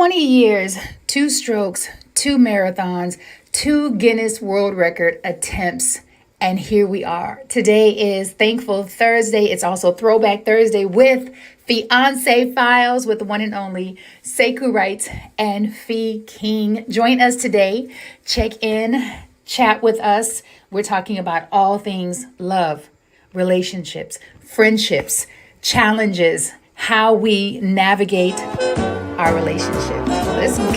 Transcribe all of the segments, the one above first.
20 years, two strokes, two marathons, two Guinness World Record attempts. And here we are. Today is Thankful Thursday. It's also Throwback Thursday with Fiance Files with the one and only Sekou Wright and Fee King. Join us today. Check in, chat with us. We're talking about all things love, relationships, friendships, challenges, how we navigate our relationship. Let's go.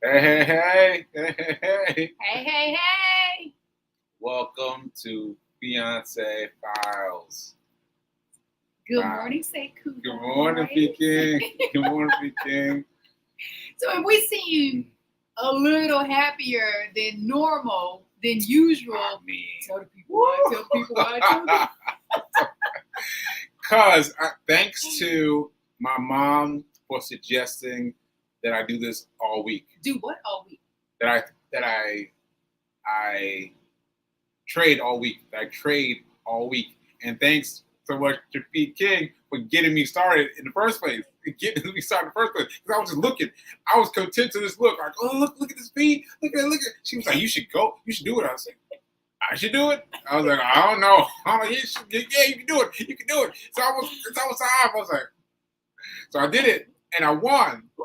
Hey, hey, hey, hey, hey. Hey, hey, hey. Welcome to Fiance Files. Good morning, Sekou. Good morning, P. King. Good morning, P. King. So if we seem a little happier than normal, than usual, tell the people why, tell the people why, tell the people. Because thanks to my mom for suggesting that I do this all week. Do what all week? That I trade all week. That I trade all week. And thanks so much to Pete King for getting me started in the first place. Getting me started in the first place. Because I was just looking. I was content to this look. Like, oh, look at this Pete. Look at it. She was like, you should go. You should do it. I was like, I should do it. I was like, I don't know. I'm like, yeah, you can do it. You can do it. So I was I was like, so I did it and I won. Ooh,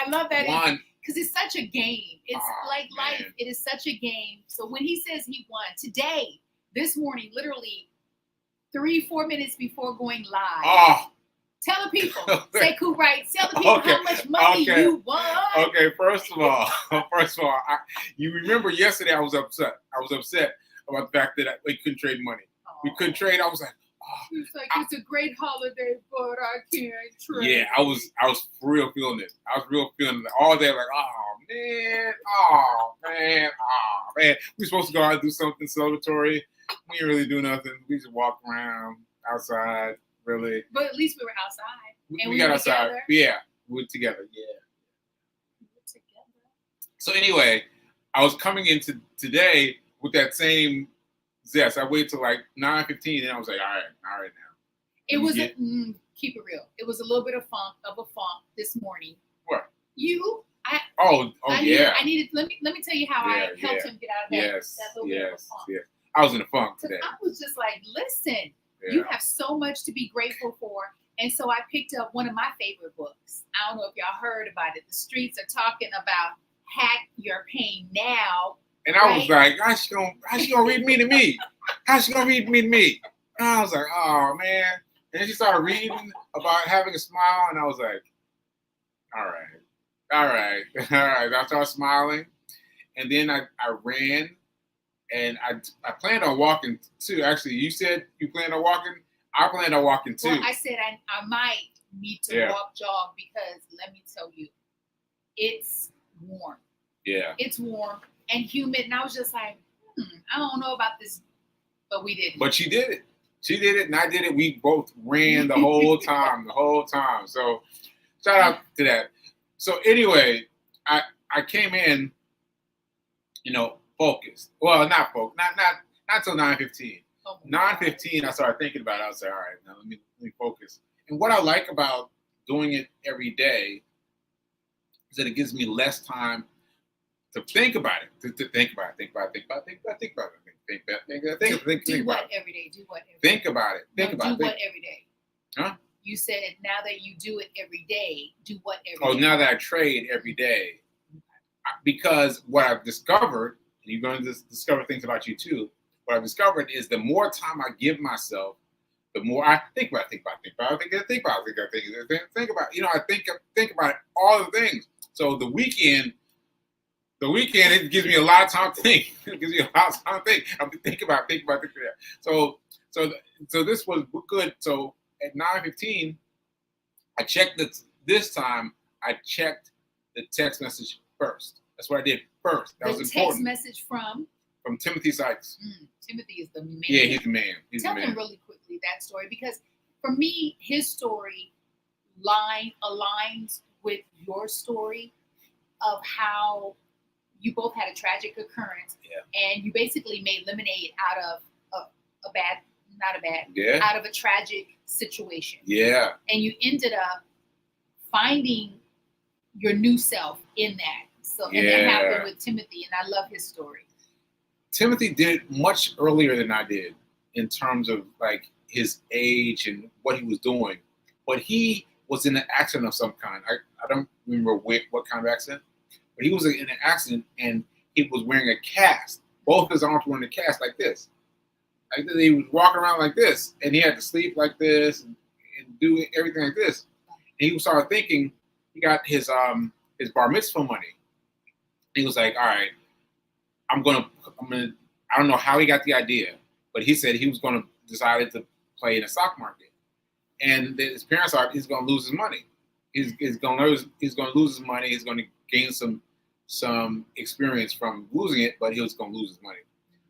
I love that. Won. Because it's such a game. It's like life. Man. It is such a game. So when he says he won today, this morning, literally 3-4 minutes before going live, tell the people, Sekou Wright, tell the people how much money you won. Okay, first of all, you remember yesterday I was upset. I was upset about the fact that we couldn't trade money. We couldn't trade. I was like, He's like, it's a great holiday, but I can't trade. Yeah, I was for real feeling it. I was real feeling it all day. Like, oh man. We supposed to go out and do something celebratory. We didn't really do nothing. We just walked around outside, really. But at least we were outside. We got outside. Together. Yeah, we were together. Yeah. So anyway, I was coming into today with that same zest. I waited till like 9:15, and I was like, all right now. It was keep it real. It was a little bit of a funk this morning. What? You? I needed. Let me tell you how I helped him get out of that. Yes. Bit of a funk. Yes. I was in a funk today. I was just like, listen, you have so much to be grateful for. And so I picked up one of my favorite books. I don't know if y'all heard about it. The streets are talking about Hack Your Pain Now. And I was like, how's she gonna read me to me? How's she gonna read me to me? And I was like, oh man. And then she started reading about having a smile, and I was like, all right. I started smiling, and then I ran, and I planned on walking too. Actually, you said you planned on walking. I planned on walking too. Well, I said I might need to jog, because let me tell you, it's warm. Yeah. It's warm and humid, and I was just like, I don't know about this, but we didn't. But she did it. She did it, and I did it. We both ran the whole time. So shout out to that. So anyway, I came in, focused. Well, not focused. Not till 9:15. 9:15, I started thinking about it. I was like, all right, now let me focus. And what I like about doing it every day is that it gives me less time to think about it. To think about it. Do what every day? Think about it. Do what every day? Huh? You said now that you do it every day, do what every day? Oh, now that I trade every day. Because what I've discovered, and you're going to discover things about you too, what I've discovered is the more time I give myself, the more I think about it. I think about it, all the things. So the weekend, it gives me a lot of time to think. It gives me a lot of time to think. I'm think about. So this was good. So at 9:15, I checked this time. I checked the text message first. That's what I did first. That was important. Text message from Timothy Sykes. Timothy is the man. Yeah, he's the man. Tell him really quickly that story, because for me, his story aligns with your story of how you both had a tragic occurrence, and you basically made lemonade out of a bad, not a bad, out of a tragic situation. Yeah. And you ended up finding your new self in that. So, and that happened with Timothy, and I love his story. Timothy did much earlier than I did in terms of like his age and what he was doing, but he was in an accident of some kind. I don't remember what kind of accident, but he was in an accident and he was wearing a cast. Both his arms were in a cast like this. Like he was walking around like this, and he had to sleep like this and do everything like this. And he started thinking he got his bar mitzvah money. He was like, all right, I'm gonna. I don't know how he got the idea, but he said he was gonna decide to play in the stock market. And his parents are, he's gonna lose his money. He's gonna lose his money. He's gonna gain some experience from losing it, but he was gonna lose his money.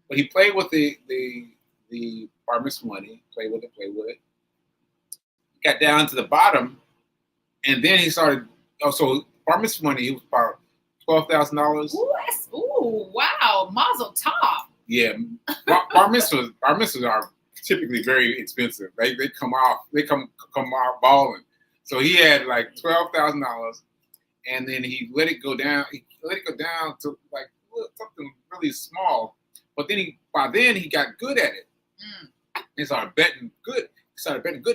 But he played with the bar mitzvah money, played with it. Got down to the bottom, and then he started. Oh, so bar mitzvah money, he was about $12,000. Ooh, wow, mazel tov. Yeah, bar mitzvahs are typically very expensive. They come out balling. So he had like $12,000, and then he let it go down. He let it go down to like something really small. But then by then he got good at it. He started betting good.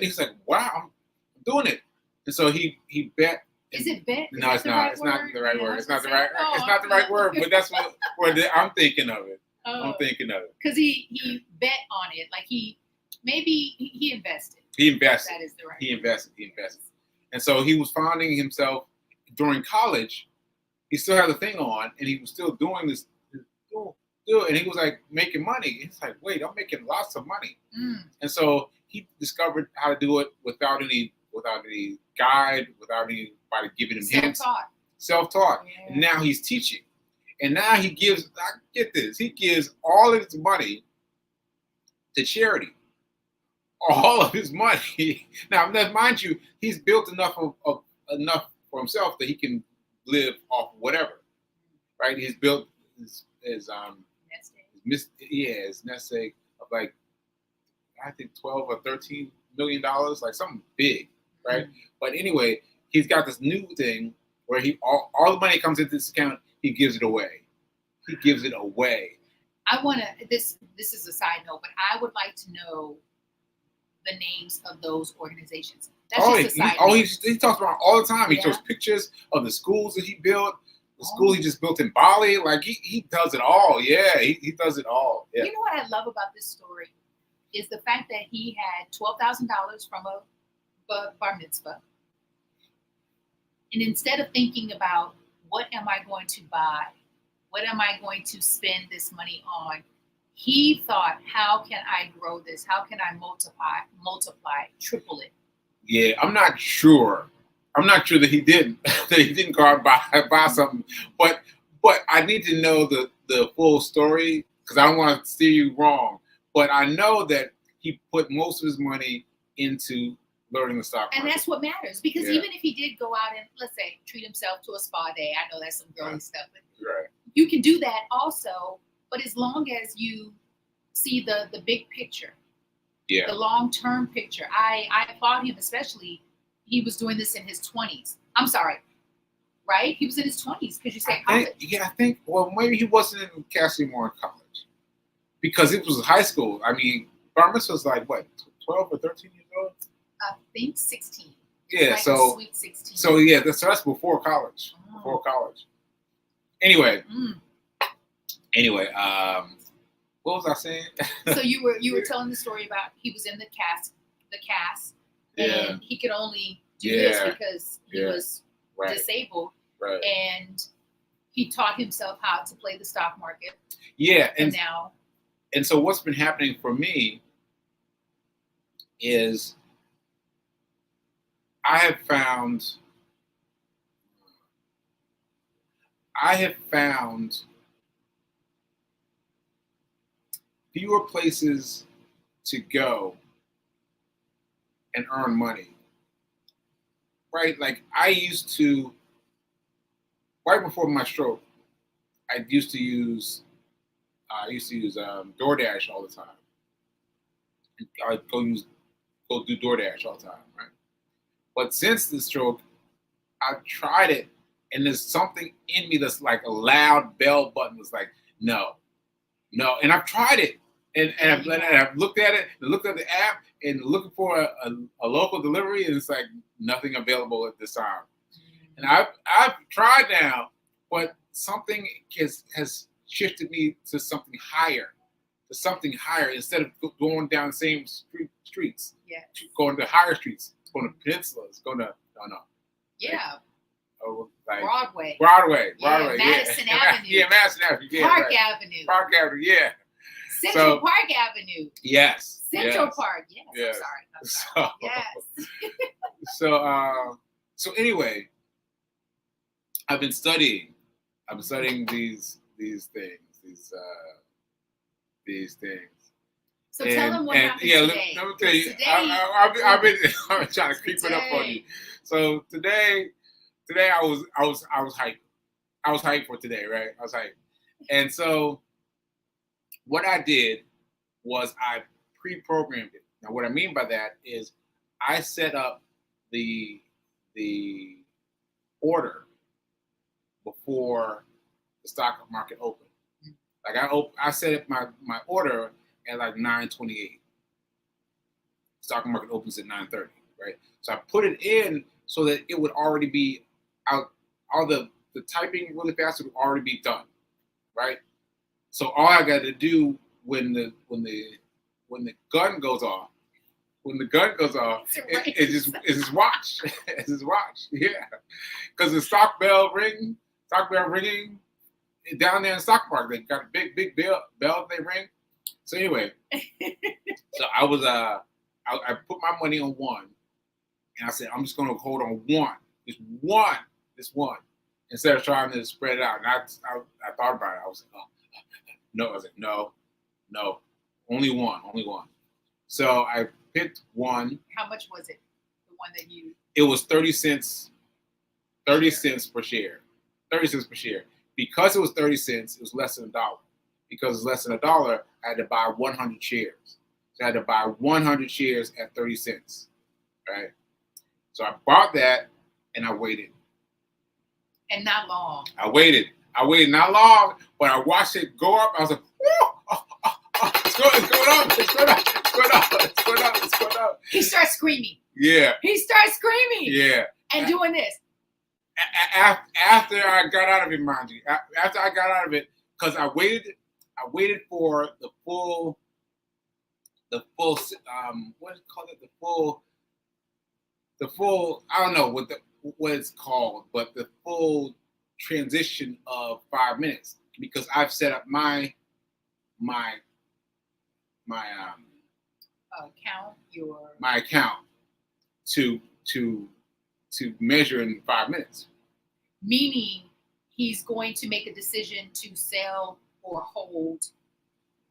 He's like, wow, I'm doing it. And so he bet. Is it bet? No, it's not. It's not the right word. It's not the right. It's not the right word. But that's what I'm thinking of it. I'm thinking of it. Because he bet on it. Like he invested. He invested. That is the right. He invested. And so he was finding himself during college. He still had the thing on, and he was still doing this. And he was like making money. He's like, wait, I'm making lots of money. And so he discovered how to do it without any guide, without anybody giving him hints. Self-taught. Yeah. And now he's teaching. And now he gives, get this, he gives all of his money to charity. All of his money. Now, mind you, he's built enough for himself that he can live off whatever. Right? He's built his nest egg of like, I think 12 or 13 $1 million, like something big, right? But anyway, he's got this new thing where all the money comes into this account, he gives it away. I want to, this is a side note, but I would like to know the names of those organizations. That's just a side note. He talks about it all the time. He shows pictures of the schools that he built, the school he just built in Bali. Like he does it all. Yeah, he does it all. Yeah. You know what I love about this story is the fact that he had $12,000 from a bar mitzvah. And instead of thinking about what am I going to buy, what am I going to spend this money on, he thought, how can I grow this? How can I multiply, triple it? Yeah, I'm not sure that he didn't go out and buy something. But I need to know the full story because I don't want to steer you wrong. But I know that he put most of his money into learning the stock market. And that's what matters. Because even if he did go out and, let's say, treat himself to a spa day, I know that's some girly stuff, but you can do that also. But as long as you see the big picture, the long-term picture, I applaud him, especially he was doing this in his 20s. I'm sorry, right? He was in his 20s because you said college. I think, well, maybe he wasn't in Cassidy more in college because it was high school. I mean, bar mitzvah was like, what, 12 or 13 years old? I think 16. Yeah, like so sweet 16. So yeah, that's before college. Before college. Anyway, what was I saying? So you were telling the story about he was in the cast, and he could only do this because he was disabled, and he taught himself how to play the stock market. Yeah, and so what's been happening for me is I have found fewer places to go and earn money. Right? Like I used to, right before my stroke, I used to use DoorDash all the time. I'd go do DoorDash all the time, right? But since the stroke, I've tried it, and there's something in me that's like a loud bell button that's like, no. And I've tried it, and I've looked at it, and looked at the app, and looking for a local delivery, and it's like nothing available at this time. And I've tried now, but something has shifted me to something higher, instead of going down the same streets. Yeah. Going to higher streets, going to peninsulas, going to Yeah. Like Broadway. Yeah, Madison Avenue. Yeah, Madison Avenue. Yeah, Park right. Avenue. Park Avenue. Yeah. Central Park Avenue. Yes. Central Park. Yes. Yes. I'm sorry. Yes. So anyway, I've been studying these things. So tell them what happened today. Let me tell you. I've been trying to creep it up on you. So today I was hyped. I was hyped for today, right? I was hyped. And so what I did was I pre-programmed it. Now what I mean by that is I set up the order before the stock market opened. Like I set up my order at like 9:28. Stock market opens at 9:30, right? So I put it in so that it would already be out. All the typing really fast would already be done, right? So all I got to do when the gun goes off, is just watch. It's just watch, yeah. Because the stock bell ringing down there in the stock market. They got a big bell they ring. So anyway, so I was I put my money on one, and I said I'm just going to hold on one, just one, instead of trying to spread it out. And I thought about it. I was like, oh, no. I was like, no, only one. So I picked one. How much was it? The one that you? It was 30 cents. 30 cents per share. 30 cents per share. Because it was 30 cents, it was less than $1. Because it's less than $1, I had to buy 100 shares. So I had to buy 100 shares at 30 cents, right? So I bought that, and I waited. And not long. I waited not long, but I watched it go up. I was like, it's going up. He starts screaming. Yeah. He starts screaming. Yeah. And doing this. After I got out of it, mind you, after I got out of it, because I waited for the full what do you call it? The full I don't know what it's called, but the full transition of 5 minutes, because I've set up my account to measure in 5 minutes. Meaning he's going to make a decision to sell or hold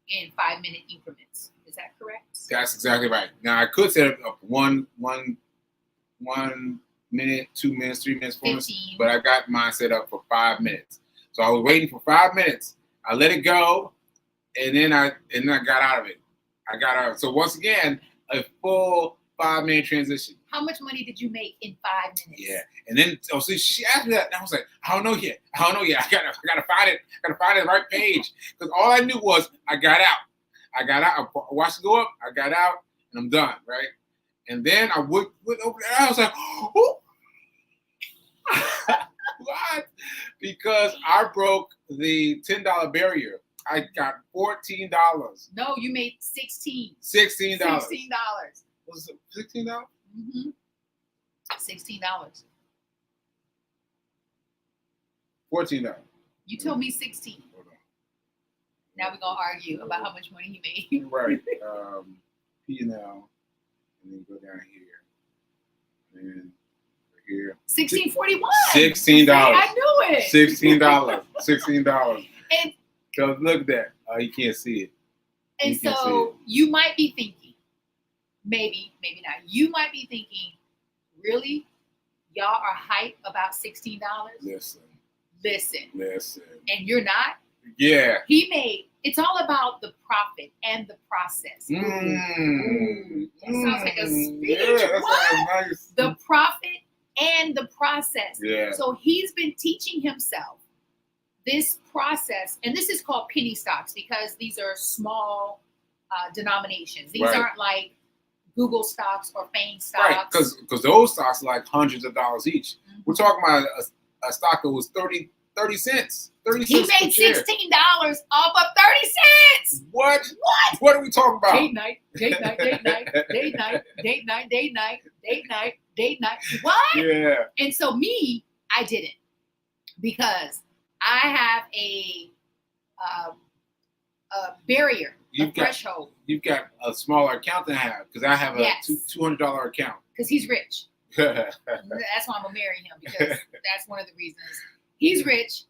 in 5-minute increments. Is that correct? That's exactly right. Now I could set up 1 minute, 2 minutes, 3 minutes, 4 minutes, but I got mine set up for 5 minutes. So I was waiting for 5 minutes. I let it go, and then I got out of it. So once again, a full 5-minute transition. How much money did you make in 5 minutes? Yeah, and then she asked me that, and I was like, I don't know yet. I gotta find it. I gotta find the right page, because all I knew was I got out. I watched it go up. I got out, and I'm done, right? And then I went over there. I was like, oh. What? Because I broke the $10 barrier. I got $14. No, you made $16. $16. $16. Was it $16? Mm-hmm. $16. $14. You told me 16. Hold on. Now we're gonna argue about how much money he made. Right. P&L, and then go down here, and then here. 1641. $16. I knew it. $16. $16. And so look at that. Oh, you can't see it. And so you might be thinking, maybe not. You might be thinking, really? Y'all are hype about $16? Listen. Listen. Listen. And you're not? Yeah. It's all about the profit and the process. Ooh, that sounds like a speech. Yeah, that sounds nice. The profit and the process. Yeah. So he's been teaching himself this process, and this is called penny stocks because these are small denominations. These aren't like Google stocks or Fame stocks. Right, because those stocks are like hundreds of dollars each. Mm-hmm. We're talking about a stock that was 30 cents. 30 he cents made $16 off of 30 cents. What? What are we talking about? Date night, date night, date night, date night, date night, date night, date night, date night. What? Yeah. And so I didn't, because I have a barrier, threshold. You've got a smaller account than I have, because I have a $200 account. Because he's rich. That's why I'm gonna marry him, because that's one of the reasons. He's rich.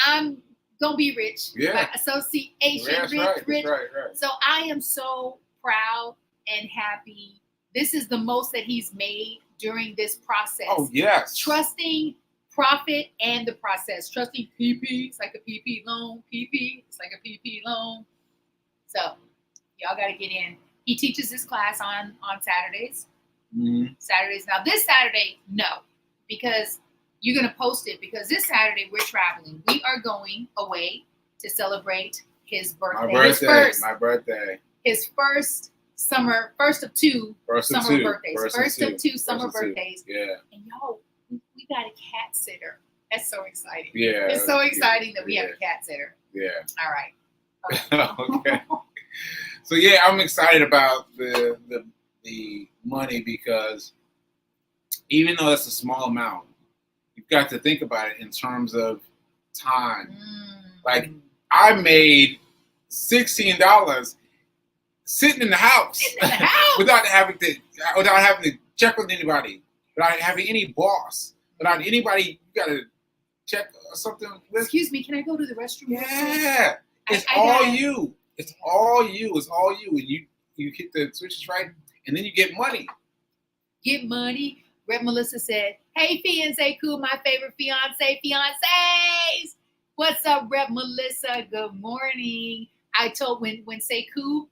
I'm gonna be rich. Yeah. By association, That's rich. Right. So I am so proud and happy. This is the most that he's made during this process. Oh, yes. Trusting profit and the process. Trusting PP. It's like a PP loan. PP. It's like a PP loan. So y'all got to get in. He teaches this class on Saturdays. Mm-hmm. Saturdays. Now this Saturday, no, because you're going to post it, because this Saturday we're traveling. We are going away to celebrate his birthday. My birthday. His first of two summer birthdays. First of two summer birthdays. Yeah. And y'all, we got a cat sitter. That's so exciting. Yeah. It's so exciting that we have a cat sitter. Yeah. All right. Okay. So yeah, I'm excited about the money, because even though it's a small amount, you've got to think about it in terms of time. Like, I made $16 sitting in the house, without having to check with anybody, without having any boss, without anybody you gotta check something with. Excuse me, can I go to the restroom? Yeah. It's all you. It's all you. And you hit the switches right, and then you get money. Get money. Rep Melissa said, "Hey, Fiance, cool, my favorite fiancés. What's up, Rep Melissa? Good morning." I told when Sekou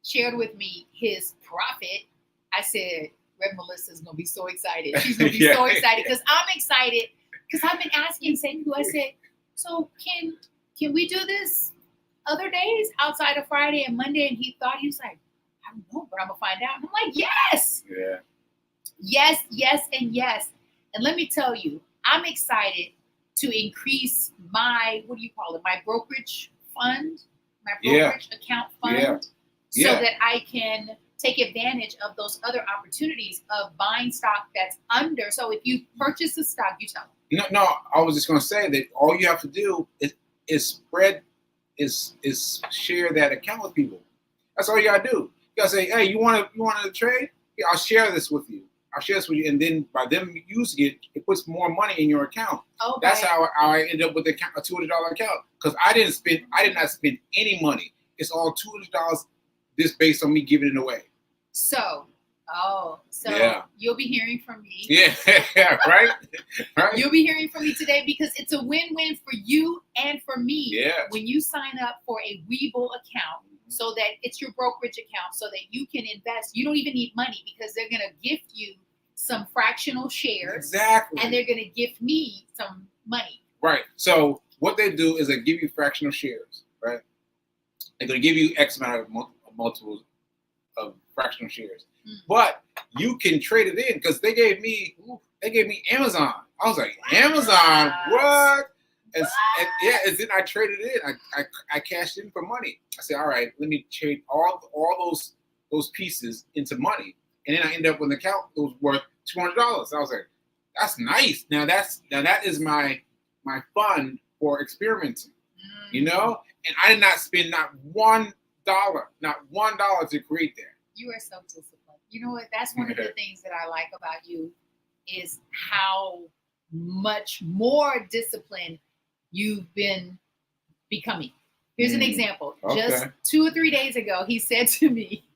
shared with me his profit, I said, Rep Melissa's gonna be so excited. She's gonna be so excited, because I'm excited, because I've been asking Sekou. I said, so can we do this other days outside of Friday and Monday? And he was like, I don't know, but I'm gonna find out. And I'm like, yes. Yeah. Yes, and yes. And let me tell you, I'm excited to increase my, my brokerage fund, my brokerage account fund, so that I can take advantage of those other opportunities of buying stock that's under. So if you purchase a stock, you tell me. No, I was just going to say that all you have to do is share that account with people. That's all you got to do. You got to say, hey, you want to trade? Yeah, I'll share this with you. And then by them using it, it puts more money in your account. Okay. That's how I ended up with a $200 account, because I did not spend any money. It's all $200 just based on me giving it away. So you'll be hearing from me. Yeah, right. You'll be hearing from me today, because it's a win-win for you and for me. Yeah. When you sign up for a Webull account, so that it's your brokerage account, so that you can invest. You don't even need money, because they're going to gift you some fractional shares. Exactly. And they're going to gift me some money. Right. So what they do is they give you fractional shares, right? They're going to give you X amount of multiples of fractional shares. Mm-hmm. But you can trade it in, because they gave me Amazon. I was like, Amazon, what? And then I traded it in. I cashed in for money. I said, all right, let me trade all those pieces into money. And then I ended up with an account that was worth $200. I was like, that's nice. Now that is my fund for experimenting, you know? And I did not spend not $1 to create that. You are so disciplined. You know what? That's one of the things that I like about you, is how much more disciplined you've been becoming. Here's an example. Okay. Just 2 or 3 days ago, he said to me,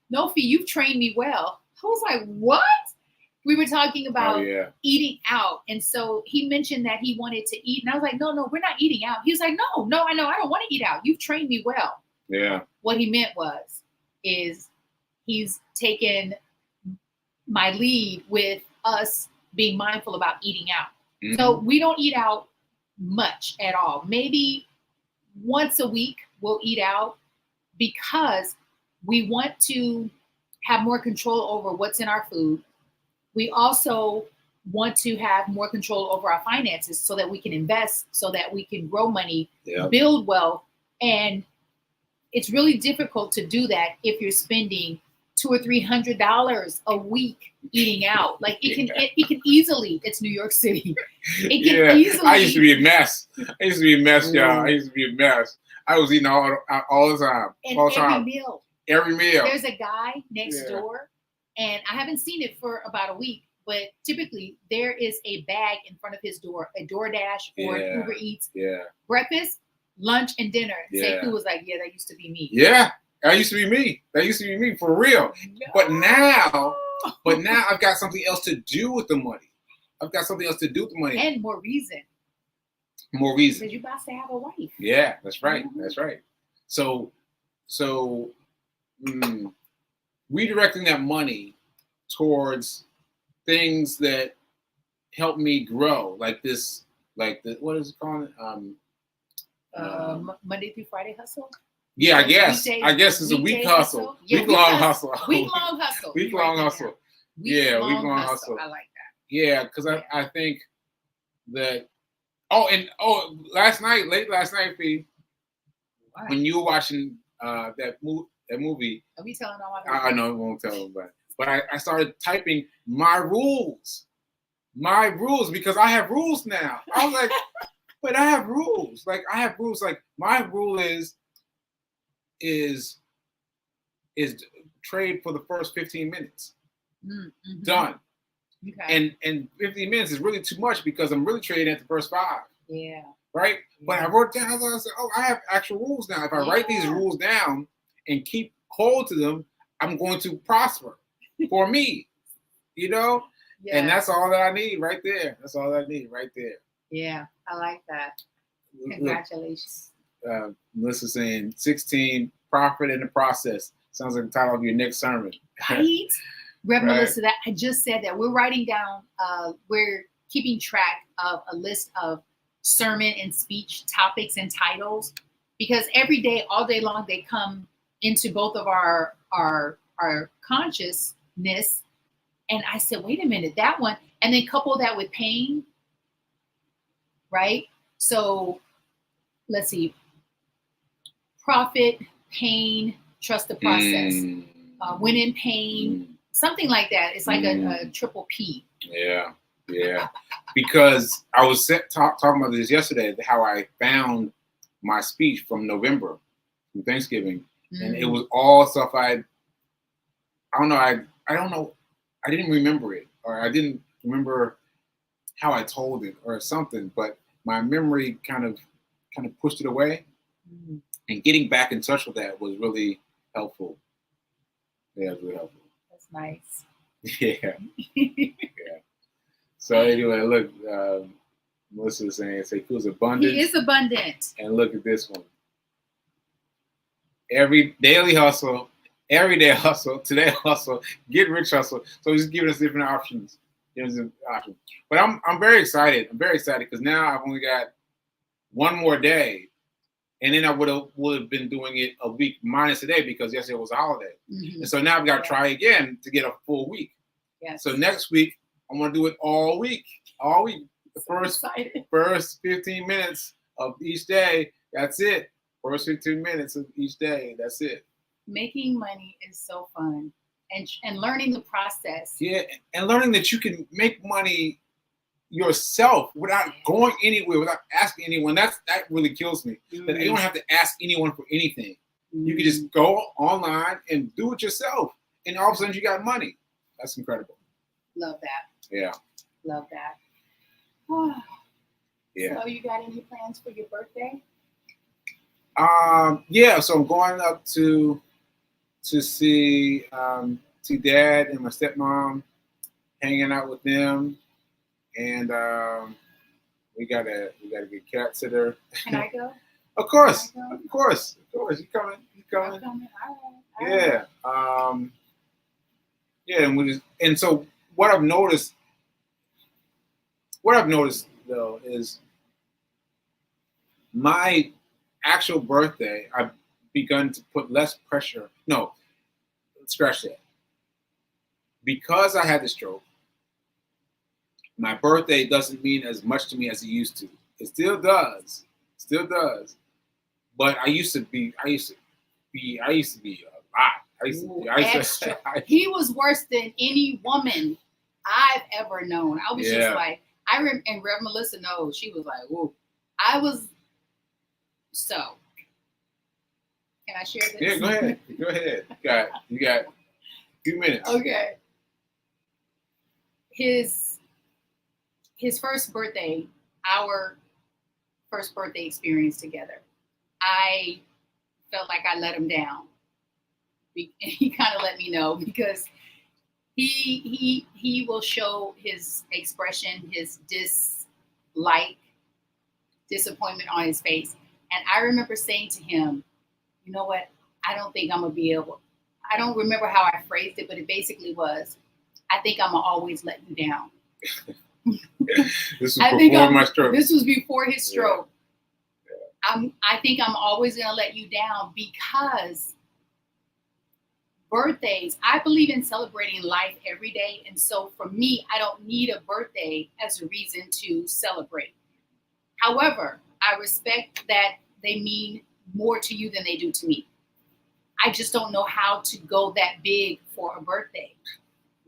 "No, Fee, you've trained me well." I was like, what? we were talking about yeah. eating out. And so he mentioned that he wanted to eat. And I was like, no, we're not eating out. He was like, no, I know. I don't want to eat out. You've trained me well. Yeah. What he meant is he's taken my lead with us being mindful about eating out. Mm-hmm. So we don't eat out much at all. Maybe once a week we'll eat out because we want to have more control over what's in our food. We also want to have more control over our finances so that we can invest, so that we can grow money, build wealth. And it's really difficult to do that if you're spending $200 or $300 a week eating out. Like it can easily. It's New York City. It can easily. I used to be a mess. Y'all. I used to be a mess. I was eating all the time. And all the every time. meal. Every meal. There's a guy next door, and I haven't seen it for about a week, but typically there is a bag in front of his door, a DoorDash or an Uber Eats. Yeah. Breakfast, lunch, and dinner. Sekou was like, that used to be me. Yeah. That used to be me. That used to be me for real. No. But now I've got something else to do with the money. And more reason. Because you're about to have a wife. Yeah, that's right. Mm-hmm. That's right. So redirecting that money towards things that help me grow, what is it called? Monday through Friday hustle. Yeah, I guess it's a week hustle. Week-long hustle. Week-long hustle. Week-long hustle. Week-long hustle. I like that. Yeah, because I think that. Last night, Fee, when you were watching that movie. Are we telling all my? I know, I won't tell them, but I started typing my rules because I have rules now. I was like, but I have rules. Like I have rules. Like my rule is trade for the first 15 minutes. Mm-hmm. Done. Okay. And 15 minutes is really too much because I'm really trading at the first 5. Yeah. Right? Yeah. But I wrote down, I said, I have actual rules now. If I write these rules down and keep hold to them, I'm going to prosper for me. Yeah. And that's all that I need right there. That's all I need right there. Yeah, I like that. Congratulations. Melissa's saying 16, profit in the process. Sounds like the title of your next sermon. Right? Reverend Melissa, that I just said that we're writing down, we're keeping track of a list of sermon and speech topics and titles, because every day, all day long, they come into both of our consciousness. And I said, wait a minute, that one, and then couple that with pain, right? So let's see, profit, pain, trust the process, win in pain. Something like that. It's like a triple P. Yeah. Because I was talking about this yesterday, how I found my speech from November, from Thanksgiving, and it was all stuff I don't know. I didn't remember it, or I didn't remember how I told it, or something. But my memory kind of pushed it away, and getting back in touch with that was really helpful. Yeah, it was really helpful. That's nice. Yeah. So anyway, look, Melissa is saying Sekou's abundant. He is abundant. And look at this one. Every day hustle, today hustle, get rich hustle. So he's giving us different options. But I'm very excited. Because now I've only got one more day. And then I would have been doing it a week minus a day because yesterday was a holiday. Mm-hmm. And so now I've got to try again to get a full week. Yes. So next week, I'm going to do it all week. The first 15 minutes of each day, that's it. First 15 minutes of each day, that's it. Making money is so fun. And learning the process. Yeah, and learning that you can make money yourself without going anywhere, without asking anyone. That really kills me. That you don't have to ask anyone for anything. You can just go online and do it yourself, and all of a sudden you got money. That's incredible. Love that. Yeah. Love that. Yeah. So you got any plans for your birthday? Yeah. So I'm going up to see Dad and my stepmom hanging out with them, and we gotta get cat sitter. Can I go? Of course, Can I go? of course. You coming? You coming? I'm coming. All right. Yeah. Yeah, and so what I've noticed though is my actual birthday, I've begun to put less pressure. No, scratch that. Because I had the stroke, my birthday doesn't mean as much to me as it used to. It still does. But I used to be a lot. Extra. He was worse than any woman I've ever known. I was just like, and Rev Melissa knows. She was like, whoa. I was so. Can I share this? Yeah, go ahead. Go ahead. You got a few minutes. Okay. His first birthday, our first birthday experience together, I felt like I let him down. He kind of let me know because he will show his expression, his dislike, disappointment on his face. And I remember saying to him, you know what? I don't think I'm gonna be able. I don't remember how I phrased it, but it basically was, I think I'm gonna always let you down. This was before my stroke. This was before his stroke. Yeah. I think I'm always gonna let you down because birthdays, I believe in celebrating life every day. And so for me, I don't need a birthday as a reason to celebrate. However, I respect that they mean more to you than they do to me. I just don't know how to go that big for a birthday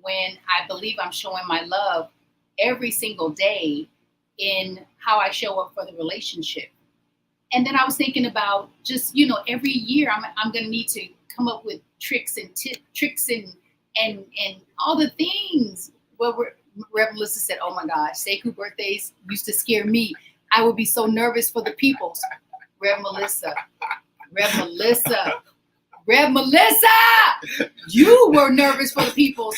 when I believe I'm showing my love every single day in how I show up for the relationship. And then I was thinking about just, every year I'm going to need to come up with tricks and all the things. Well, Rev Melissa said, oh my gosh, Sekou birthdays used to scare me. I would be so nervous for the peoples. Rev Melissa, you were nervous for the peoples.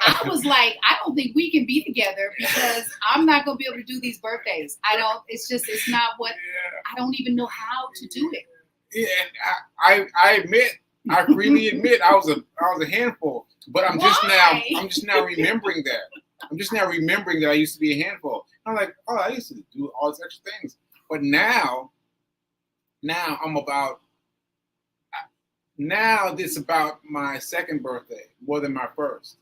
I was like, I don't think we can be together because I'm not going to be able to do these birthdays. It's not what, I don't even know how to do it. Yeah, I freely admit I was a handful, but I'm just now remembering that. I'm just now remembering that I used to be a handful. I'm like, oh, I used to do all these extra things. But now it's about my second birthday more than my first.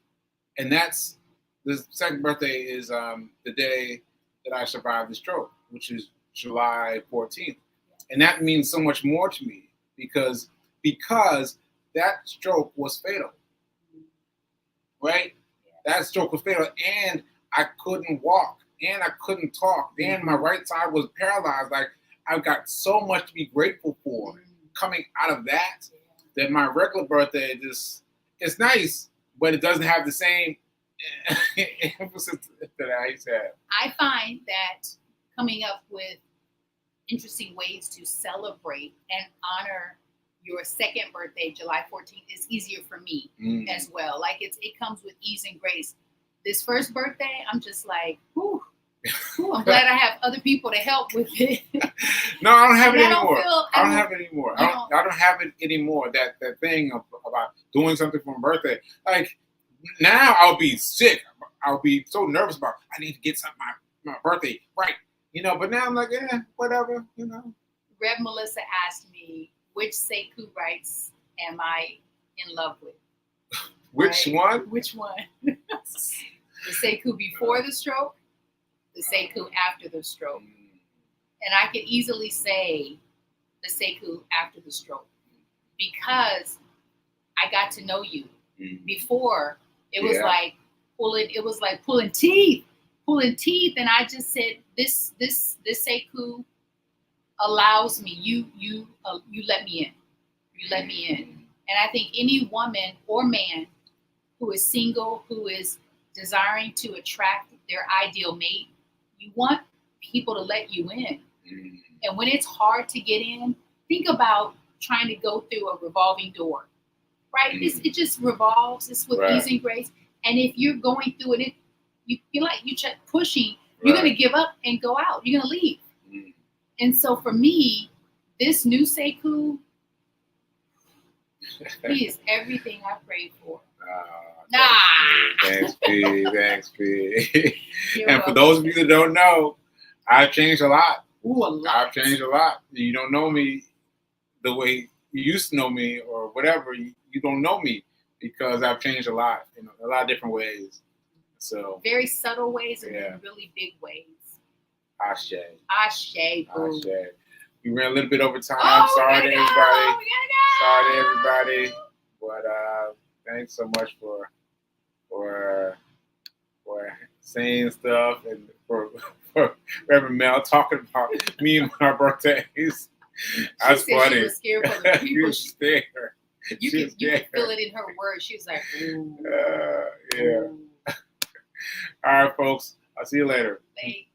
And that's the second birthday is the day that I survived the stroke, which is July 14th. And that means so much more to me because that stroke was fatal. Right? That stroke was fatal. And I couldn't walk. And I couldn't talk. And my right side was paralyzed. Like, I've got so much to be grateful for coming out of that my regular birthday it's nice, but it doesn't have the same emphasis that I used to have. I find that coming up with interesting ways to celebrate and honor your second birthday, July 14th, is easier for me as well. Like it comes with ease and grace. This first birthday, I'm just like, whew, I'm glad I have other people to help with it. No, I don't have it anymore. I don't have it anymore. That thing about doing something for my birthday. Like now, I'll be sick. I'll be so nervous about. I need to get my birthday right. But now I'm like, whatever. Rev Melissa asked me, which Sekou rights am I in love with? Which one? Which one? The Sekou before the stroke, the Sekou after the stroke. And I could easily say the Sekou after the stroke because I got to know you. Before it was like pulling teeth. And I just said, this Sekou allows me, you let me in. You let me in. And I think any woman or man who is single, who is desiring to attract their ideal mate, you want people to let you in. And when it's hard to get in, think about trying to go through a revolving door, right? It just revolves. It's with ease and grace. And if you're going through it, you check pushing, you're gonna give up and go out. You're gonna leave. Mm. And so for me, this new Sekou, he is everything I prayed for. Thanks, P. Thanks, P. You're And for welcome. those of you that don't know, I've changed a lot. Ooh, a lot. I've changed a lot. You don't know me the way you used to know me, or whatever. You don't know me because I've changed a lot in a lot of different ways. So, Very subtle ways and Yeah. then really big ways. Ashe. Ashe, boo. Ashe. We ran a little bit over time. Oh, Sorry to we gotta everybody. go. We gotta go. Sorry to everybody. But thanks so much for saying stuff, and for Reverend Mel talking about me and my birthdays. That's she said funny. She was scared for the She people. was scared. You She can was scared. feel it in her words. She was like, ooh. Yeah. Ooh. All right, folks. I'll see you later. They-